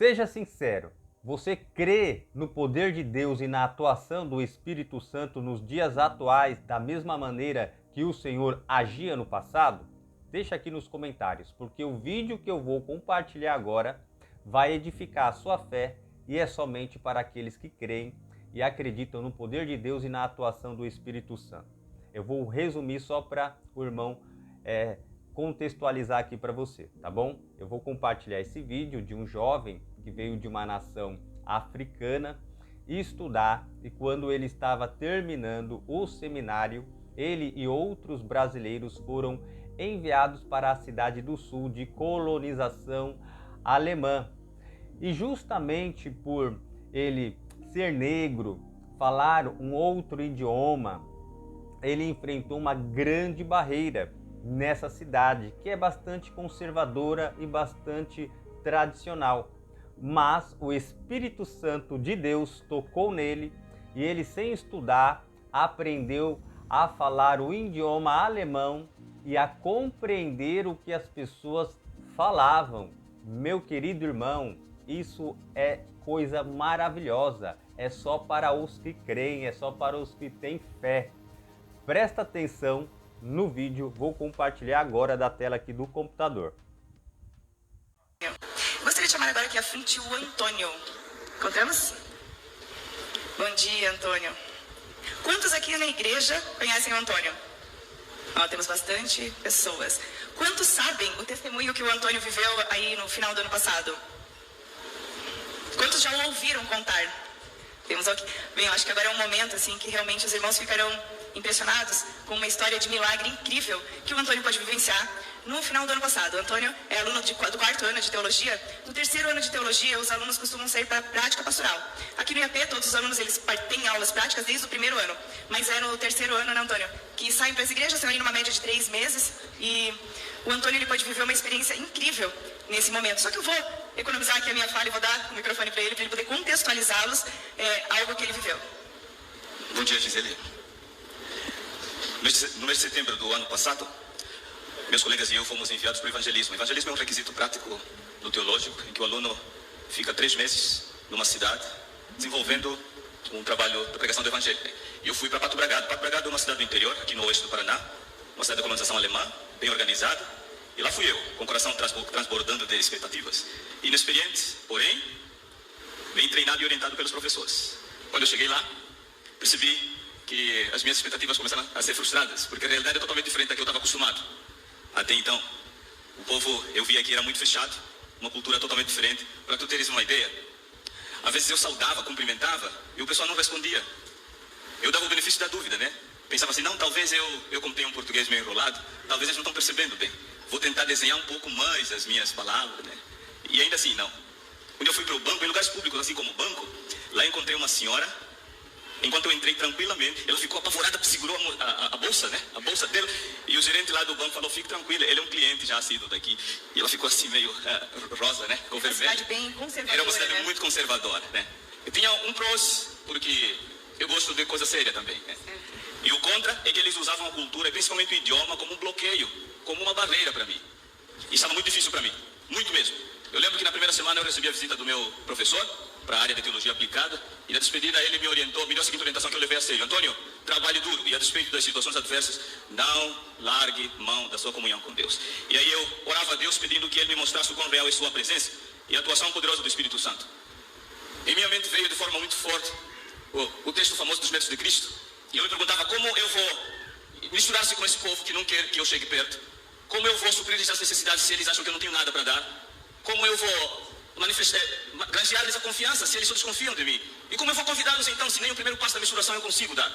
Seja sincero, você crê no poder de Deus e na atuação do Espírito Santo nos dias atuais da mesma maneira que o Senhor agia no passado? Deixa aqui nos comentários, porque o vídeo que eu vou compartilhar agora vai edificar a sua fé e é somente para aqueles que creem e acreditam no poder de Deus e na atuação do Espírito Santo. Eu vou resumir só para o irmão contextualizar aqui para você, tá bom? Eu vou compartilhar esse vídeo de um jovem que veio de uma nação africana estudar, e quando ele estava terminando o seminário, ele e outros brasileiros foram enviados para a cidade do sul de colonização alemã. E justamente por ele ser negro, falar um outro idioma, ele enfrentou uma grande barreira nessa cidade, que é bastante conservadora e bastante tradicional. Mas o Espírito Santo de Deus tocou nele e ele, sem estudar, aprendeu a falar o idioma alemão e a compreender o que as pessoas falavam. Meu querido irmão, isso é coisa maravilhosa. É só para os que creem, é só para os que têm fé. Presta atenção no vídeo, vou compartilhar agora da tela aqui do computador. Gostaria de chamar agora aqui à frente o Antônio. Encontramos? Bom dia, Antônio. Quantos aqui na igreja conhecem o Antônio? Temos bastante pessoas. Quantos sabem o testemunho que o Antônio viveu aí no final do ano passado? Quantos já o ouviram contar? Temos aqui. Bem, eu acho que agora é um momento assim que realmente os irmãos ficarão impressionados com uma história de milagre incrível que o Antônio pode vivenciar no final do ano passado. O Antônio é aluno do 4º ano de teologia. No 3º ano de teologia, os alunos costumam sair para a prática pastoral. Aqui no IAP, todos os alunos eles têm aulas práticas desde o 1º ano. Mas é no 3º ano, né, Antônio? Que saem para as igrejas, estão aí numa média de 3 meses. E o Antônio ele pode viver uma experiência incrível nesse momento. Só que eu vou economizar aqui a minha fala e vou dar o microfone para ele poder contextualizá-los algo que ele viveu. Bom dia, Gisele. No mês de setembro do ano passado, meus colegas e eu fomos enviados para o evangelismo. O evangelismo é um requisito prático do teológico, em que o aluno fica 3 meses numa cidade, desenvolvendo um trabalho de pregação do evangelho. E eu fui para Pato Bragado. Pato Bragado é uma cidade do interior, aqui no oeste do Paraná, uma cidade de colonização alemã, bem organizada. E lá fui eu, com o coração transbordando de expectativas. Inexperiente, porém, bem treinado e orientado pelos professores. Quando eu cheguei lá, percebi que as minhas expectativas começaram a ser frustradas, porque a realidade é totalmente diferente da que eu estava acostumado. Até então, o povo, eu via que era muito fechado, uma cultura totalmente diferente. Para tu teres uma ideia, às vezes eu saudava, cumprimentava, e o pessoal não respondia. Eu dava o benefício da dúvida, né? Pensava assim, não, talvez eu como tenho um português meio enrolado, talvez eles não estão percebendo bem. Vou tentar desenhar um pouco mais as minhas palavras, né? E ainda assim, não. Quando eu fui para o banco, em lugares públicos, assim como o banco, lá encontrei uma senhora. Enquanto eu entrei tranquilamente, ela ficou apavorada, segurou a bolsa, né? A bolsa dela. E o gerente lá do banco falou, fique tranquila, ele é um cliente já assíduo daqui. E ela ficou assim meio rosa, né? Com vermelho. Uma cidade bem conservadora. Era uma cidade, né? muito conservadora, né? Eu tinha um prós, porque eu gosto de coisa séria também, né? E o contra é que eles usavam a cultura, principalmente o idioma, como um bloqueio, como uma barreira para mim. E estava muito difícil para mim, muito mesmo. Eu lembro que na primeira semana eu recebi a visita do meu professor, para a área de teologia aplicada, e na despedida ele me orientou, me deu a seguinte orientação que eu levei a sério: Antônio, trabalhe duro, e a despeito das situações adversas, não largue mão da sua comunhão com Deus. E aí eu orava a Deus pedindo que ele me mostrasse o quão real é sua presença e a atuação poderosa do Espírito Santo. Em minha mente veio de forma muito forte o texto famoso dos métodos de Cristo, e eu me perguntava como eu vou misturar-se com esse povo que não quer que eu chegue perto, como eu vou suprir essas necessidades se eles acham que eu não tenho nada para dar, como eu vou granjear-lhes a confiança se eles só desconfiam de mim, e como eu vou convidá-los então se nem o primeiro passo da misturação eu consigo dar.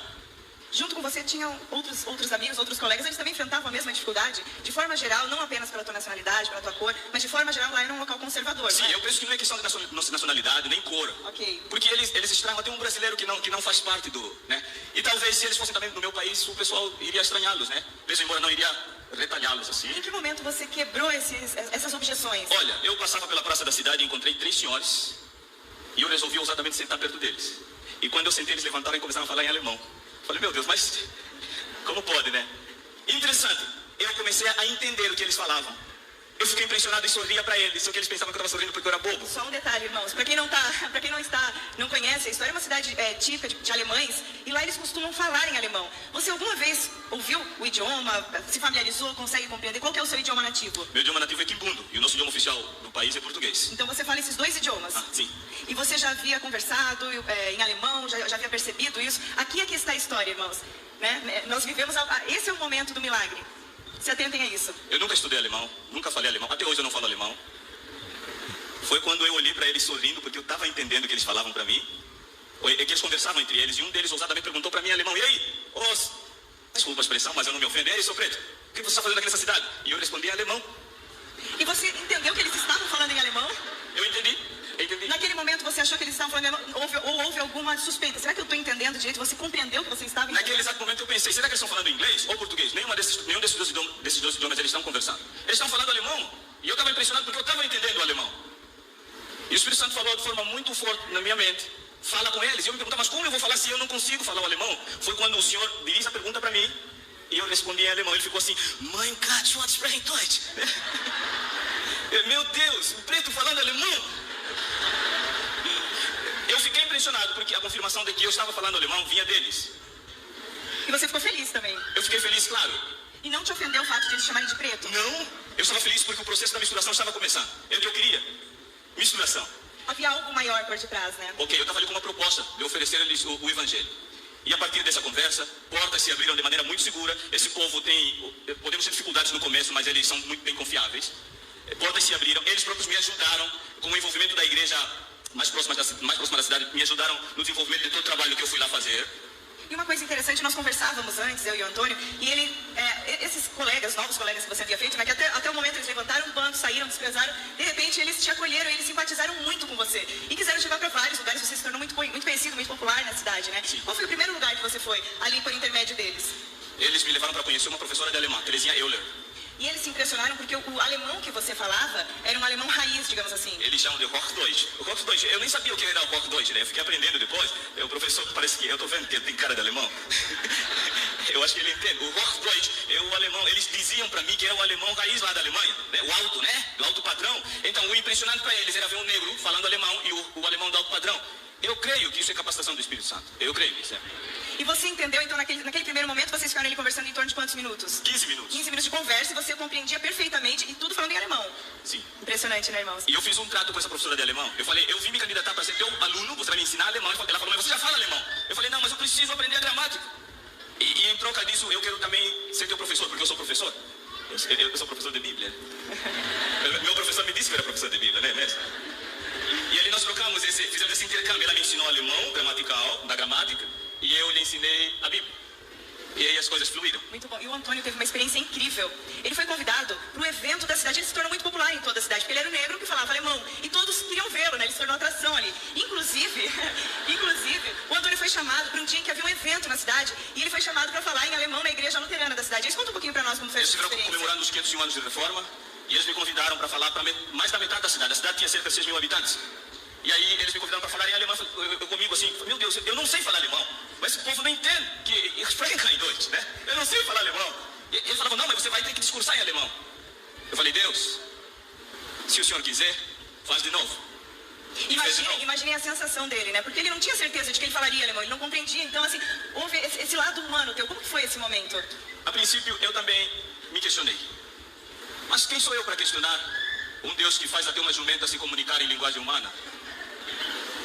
Junto com você tinham outros amigos, outros colegas, eles também enfrentavam a mesma dificuldade, de forma geral, não apenas pela tua nacionalidade, pela tua cor, mas de forma geral lá era um local conservador. Sim, né? eu penso que não é questão de nacionalidade, nem cor. Ok. Porque eles estranham até um brasileiro que não faz parte do, né? E talvez se eles fossem também do meu país, o pessoal iria estranhá-los, né? Mesmo embora não iria retalhá-los assim. Em que momento você quebrou essas objeções? Olha, eu passava pela praça da cidade e encontrei 3 senhores, e eu resolvi ousadamente sentar perto deles. E quando eu sentei, eles levantaram e começaram a falar em alemão. Falei, meu Deus, mas como pode, né? Interessante, eu comecei a entender o que eles falavam. Eu fiquei impressionado e sorria para eles, só que eles pensavam que eu estava sorrindo porque eu era bobo. Só um detalhe, irmãos, para quem não conhece, a história é uma cidade típica de alemães, e lá eles costumam falar em alemão. Você alguma vez ouviu o idioma, se familiarizou, consegue compreender? Qual que é o seu idioma nativo? Meu idioma nativo é quimbundo, e o nosso idioma oficial do país é português. Então você fala esses dois idiomas? Sim. E você já havia conversado em alemão, já havia percebido isso? Aqui é que está a história, irmãos. Né? Nós vivemos, esse é o momento do milagre. Se atentem a isso. Eu nunca estudei alemão, nunca falei alemão, até hoje eu não falo alemão. Foi quando eu olhei para eles sorrindo, porque eu estava entendendo o que eles falavam para mim. É que eles conversavam entre eles, e um deles ousadamente perguntou para mim em alemão: e aí, desculpa a expressão, mas eu não me ofendo. Ei, seu preto, o que você está fazendo aqui nessa cidade? E eu respondi em alemão. E você entendeu que eles estavam falando em alemão? Eu entendi. Naquele momento você achou que eles estavam falando em alemão, ou houve alguma suspeita? Será que eu estou entendendo direito? Você compreendeu que você estava entendendo? Naquele exato momento eu pensei: será que eles estão falando inglês ou português? Nenhum desses dois idiomas eles estão conversando. Eles estão falando alemão. E eu estava impressionado porque eu estava entendendo o alemão. E o Espírito Santo falou de forma muito forte na minha mente: fala com eles. E eu me perguntava: mas como eu vou falar se eu não consigo falar o alemão? Foi quando o Senhor dirige a pergunta para mim e eu respondi em alemão. Ele ficou assim: Mein Gott, was sprechen Deutsch? Meu Deus, o preto falando alemão. Eu fiquei impressionado porque a confirmação de que eu estava falando alemão vinha deles. E você ficou feliz também? Eu fiquei feliz, claro. E não te ofendeu o fato de eles chamarem de preto? Não, eu estava feliz porque o processo da misturação estava começando. É o que eu queria. Misturação. Havia algo maior por detrás, né? Ok, eu estava ali com uma proposta de oferecer a eles o evangelho. E a partir dessa conversa, portas se abriram de maneira muito segura. Esse povo podemos ter dificuldades no começo, mas eles são muito bem confiáveis. Portas se abriram, eles próprios me ajudaram com o envolvimento da igreja mais próxima da cidade, me ajudaram no desenvolvimento de todo o trabalho que eu fui lá fazer. E uma coisa interessante, nós conversávamos antes, eu e o Antônio, e esses colegas, novos colegas que você havia feito, né, que até o momento eles levantaram um banco, saíram, desprezaram, de repente eles te acolheram, eles simpatizaram muito com você. E quiseram te levar para vários lugares, você se tornou muito conhecido, muito popular na cidade, né? Sim. Qual foi o primeiro lugar que você foi, ali por intermédio deles? Eles me levaram para conhecer uma professora de alemão, Terezinha Euler. E eles se impressionaram porque o alemão que você falava era um alemão raiz, digamos assim. Eles chamam de Hochdeutsch. O Hochdeutsch, eu nem sabia o que era o Hochdeutsch, né? Eu fiquei aprendendo depois. O professor parece que, eu tô vendo que ele tem cara de alemão. Eu acho que ele entende. O Hochdeutsch é o alemão, eles diziam para mim que era o alemão raiz lá da Alemanha, né? O alto, né? Do alto padrão. Então o impressionante para eles era ver um negro falando alemão e o alemão do alto padrão. Eu creio que isso é capacitação do Espírito Santo. Eu creio nisso, né? E você entendeu, então, naquele primeiro momento, vocês ficaram ali conversando em torno de quantos minutos? 15 minutos. 15 minutos de conversa e você compreendia perfeitamente e tudo falando em alemão. Sim. Impressionante, né, irmãos? E eu fiz um trato com essa professora de alemão. Eu falei: eu vim me candidatar para ser teu aluno, você vai me ensinar alemão. Ela falou: mas você já fala alemão. Eu falei: não, mas eu preciso aprender a gramática. E em troca disso, eu quero também ser teu professor, porque eu sou professor. Eu sou professor de Bíblia. Meu professor me disse que eu era professor de Bíblia, né? Mesmo? E ali nós fizemos esse intercâmbio. Ela me ensinou alemão, da gramática, e eu lhe ensinei a Bíblia. E aí as coisas fluíram. Muito bom. E o Antônio teve uma experiência incrível. Ele foi convidado para um evento da cidade. Ele se tornou muito popular em toda a cidade, porque ele era o negro que falava alemão. E todos queriam vê-lo, né? Ele se tornou atração ali. Inclusive, o Antônio foi chamado para um dia em que havia um evento na cidade. E ele foi chamado para falar em alemão na igreja luterana da cidade. Eles conta um pouquinho para nós como foi Eles essa estiveram experiência. comemorando os 501 anos de reforma. E eles me convidaram para falar para mais da metade da cidade. A cidade tinha cerca de 6 mil habitantes. E aí eles me convidaram para falar em alemão. Eu comigo assim: meu Deus, eu não sei falar alemão. Mas o povo não entende que ich spreche kein Deutsch, né? Eu não sei falar alemão. E eles falavam: não, mas você vai ter que discursar em alemão. Eu falei: Deus, se o senhor quiser, faz de novo. Imaginei a sensação dele, né? Porque ele não tinha certeza de que ele falaria alemão, ele não compreendia. Então, assim, houve esse lado humano teu. Como que foi esse momento? A princípio, eu também me questionei. Mas quem sou eu para questionar um Deus que faz até uma jumenta se comunicar em linguagem humana?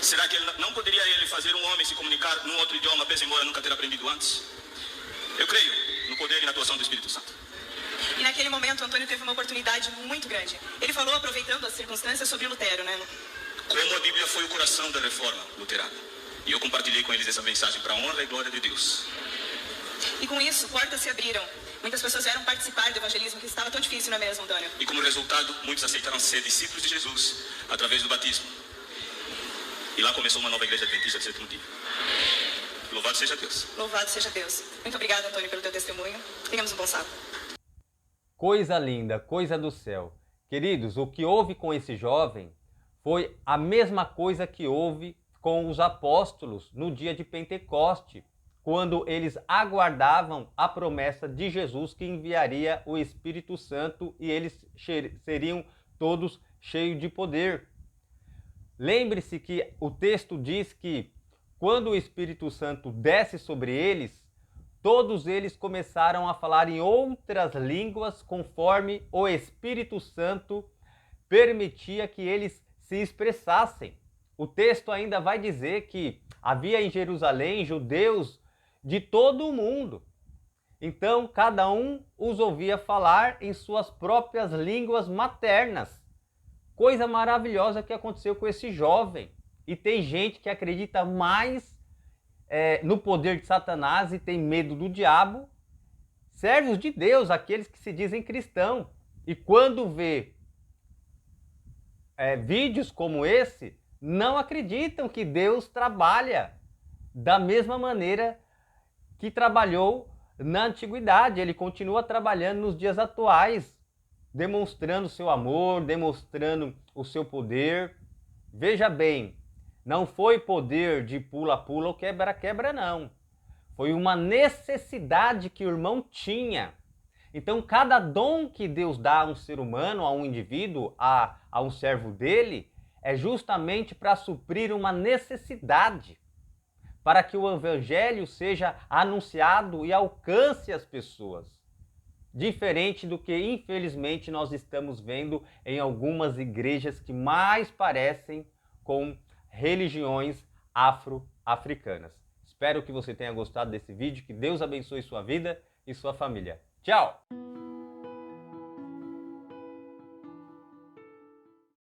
Será que não poderia ele fazer um homem se comunicar num outro idioma, pese embora nunca ter aprendido antes? Eu creio no poder e na atuação do Espírito Santo. E naquele momento, o Antônio teve uma oportunidade muito grande. Ele falou, aproveitando as circunstâncias, sobre Lutero, né? Como a Bíblia foi o coração da reforma luterana. E eu compartilhei com eles essa mensagem para a honra e glória de Deus. E com isso, portas se abriram. Muitas pessoas vieram participar do evangelismo, que estava tão difícil, não é mesmo, Antônio? E como resultado, muitos aceitaram ser discípulos de Jesus através do batismo. E lá começou uma nova igreja adventista de sétimo dia. Louvado seja Deus. Louvado seja Deus. Muito obrigado, Antônio, pelo teu testemunho. Tenhamos um bom sábado. Coisa linda, coisa do céu. Queridos, o que houve com esse jovem foi a mesma coisa que houve com os apóstolos no dia de Pentecoste. quando eles aguardavam a promessa de Jesus que enviaria o Espírito Santo e eles seriam todos cheios de poder. Lembre-se que o texto diz que quando o Espírito Santo desce sobre eles, todos eles começaram a falar em outras línguas conforme o Espírito Santo permitia que eles se expressassem. O texto ainda vai dizer que havia em Jerusalém judeus de todo o mundo. Então, cada um os ouvia falar em suas próprias línguas maternas. Coisa maravilhosa que aconteceu com esse jovem. E tem gente que acredita mais no poder de Satanás e tem medo do diabo. Servos de Deus, aqueles que se dizem cristãos. E quando vê vídeos como esse, não acreditam que Deus trabalha da mesma maneira que trabalhou na antiguidade. Ele continua trabalhando nos dias atuais, demonstrando seu amor, demonstrando o seu poder. Veja bem, não foi poder de pula-pula ou quebra-quebra, não. Foi uma necessidade que o irmão tinha. Então, cada dom que Deus dá a um ser humano, a um indivíduo, a um servo dele, é justamente para suprir uma necessidade, para que o evangelho seja anunciado e alcance as pessoas. Diferente do que, infelizmente, nós estamos vendo em algumas igrejas que mais parecem com religiões afro-africanas. Espero que você tenha gostado desse vídeo, que Deus abençoe sua vida e sua família. Tchau!